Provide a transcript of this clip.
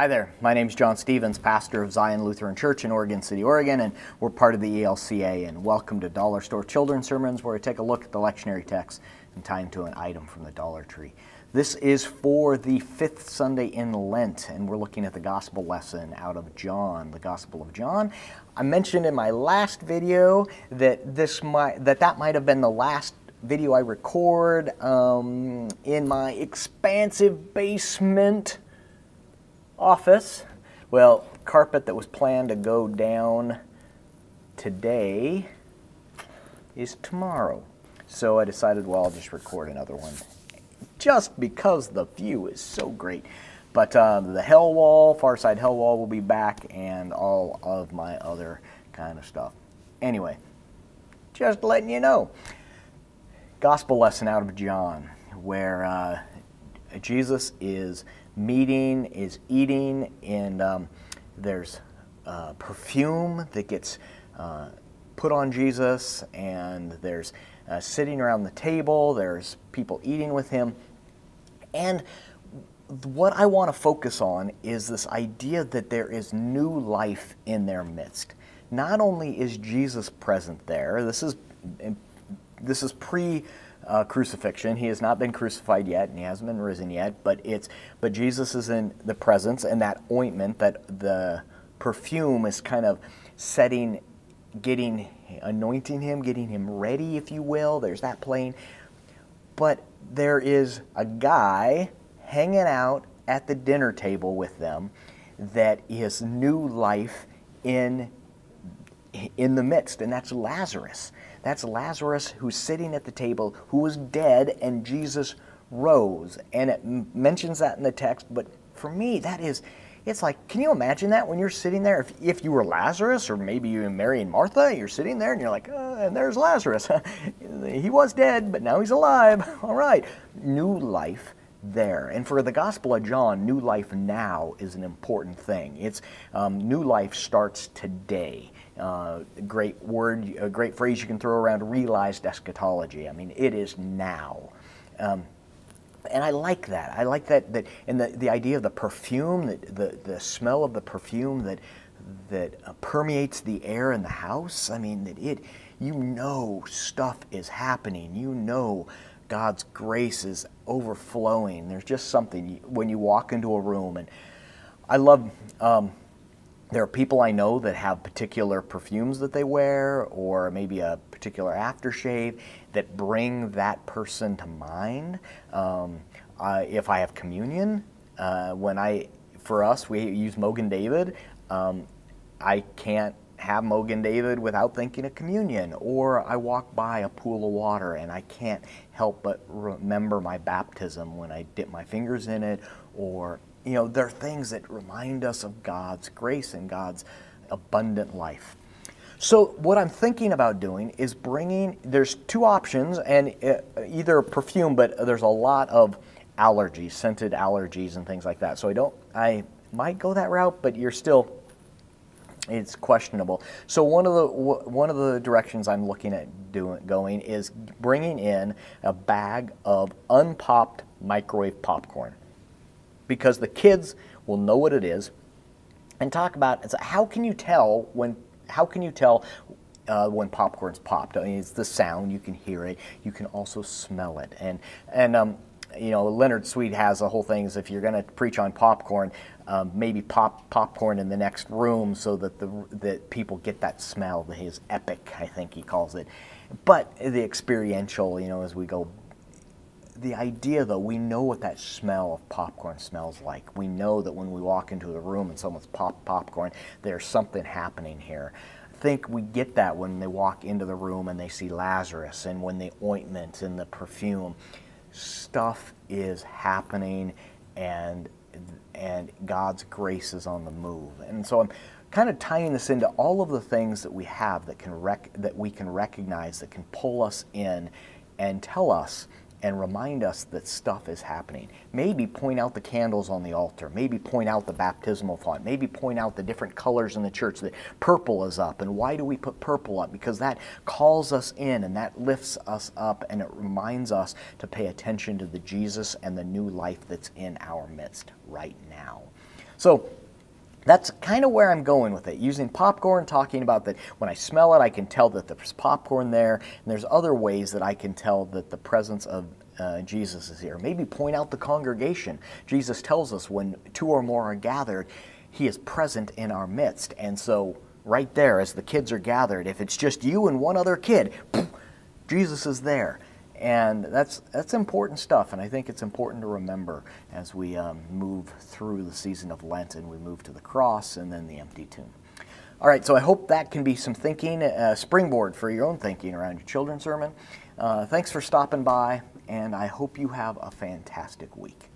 Hi there, my name is John Stevens, pastor of Zion Lutheran Church in Oregon City, Oregon, and we're part of the ELCA, and welcome to Dollar Store Children's Sermons, where we take a look at the lectionary text and tie them to an item from the Dollar Tree. This is for the fifth Sunday in Lent, and we're looking at the gospel lesson out of John, the Gospel of John. I mentioned in my last video that that might have been the last video I record in my expansive basement office. Well, carpet that was planned to go down today is tomorrow. So I decided, well, I'll just record another one just because the view is so great. But the hell wall, far side hell wall will be back, and all of my other kind of stuff. Anyway, just letting you know. Gospel lesson out of John, where Jesus is eating, and there's perfume that gets put on Jesus, and there's sitting around the table, there's people eating with him. And what I want to focus on is this idea that there is new life in their midst. Not only is Jesus present there, this is pre-crucifixion. He has not been crucified yet, and he hasn't been risen yet, but Jesus is in the presence, and that ointment, that the perfume is kind of anointing him, getting him ready, if you will. There's that playing. But there is a guy hanging out at the dinner table with them that is new life in the midst, and that's Lazarus. That's Lazarus, who's sitting at the table, who was dead, and Jesus rose. And it mentions that in the text, but for me, it's like, can you imagine that when you're sitting there? If you were Lazarus, or maybe you and Mary and Martha, you're sitting there and you're like, and there's Lazarus. He was dead, but now he's alive. All right. New life there. And for the Gospel of John, new life now is an important thing. It's new life starts today. Great word, a great phrase you can throw around, realized eschatology. I mean, it is now. And I like that. I like that and the idea of the perfume, the smell of the perfume that permeates the air in the house. I mean, stuff is happening. God's grace is overflowing. There's just something when you walk into a room. And I love, there are people I know that have particular perfumes that they wear, or maybe a particular aftershave that bring that person to mind. If I have communion, for us, we use Mogen David. I can't have Mogen David without thinking of communion. Or I walk by a pool of water and I can't help but remember my baptism when I dip my fingers in it. Or, there are things that remind us of God's grace and God's abundant life. So what I'm thinking about doing is there's two options, and either perfume, but there's a lot of allergies, scented allergies and things like that. So I might go that route, but it's questionable. So one of the directions I'm looking at going is bringing in a bag of unpopped microwave popcorn, because the kids will know what it is, and talk about how can you tell when popcorn's popped? I mean, it's the sound, you can hear it, you can also smell it, and Leonard Sweet has a whole thing is if you're going to preach on popcorn, maybe pop popcorn in the next room so that people get that smell. His epic, I think he calls it. But the experiential, as we go, the idea though, we know what that smell of popcorn smells like. We know that when we walk into the room and someone's popped popcorn, there's something happening here. I think we get that when they walk into the room and they see Lazarus, and when the ointment and the perfume. Stuff is happening, and God's grace is on the move. And so I'm kind of tying this into all of the things that we have that we can recognize, that can pull us in and tell us and remind us that stuff is happening. Maybe point out the candles on the altar. Maybe point out the baptismal font. Maybe point out the different colors in the church. That purple is up. And why do we put purple up? Because that calls us in and that lifts us up, and it reminds us to pay attention to the Jesus and the new life that's in our midst right now. So that's kind of where I'm going with it, using popcorn, talking about that when I smell it, I can tell that there's popcorn there, and there's other ways that I can tell that the presence of Jesus is here. Maybe point out the congregation. Jesus tells us when two or more are gathered, he is present in our midst. And so right there, as the kids are gathered, if it's just you and one other kid, Jesus is there. And that's important stuff, and I think it's important to remember as we move through the season of Lent and we move to the cross and then the empty tomb. All right, so I hope that can be some thinking, springboard for your own thinking around your children's sermon. Thanks for stopping by, and I hope you have a fantastic week.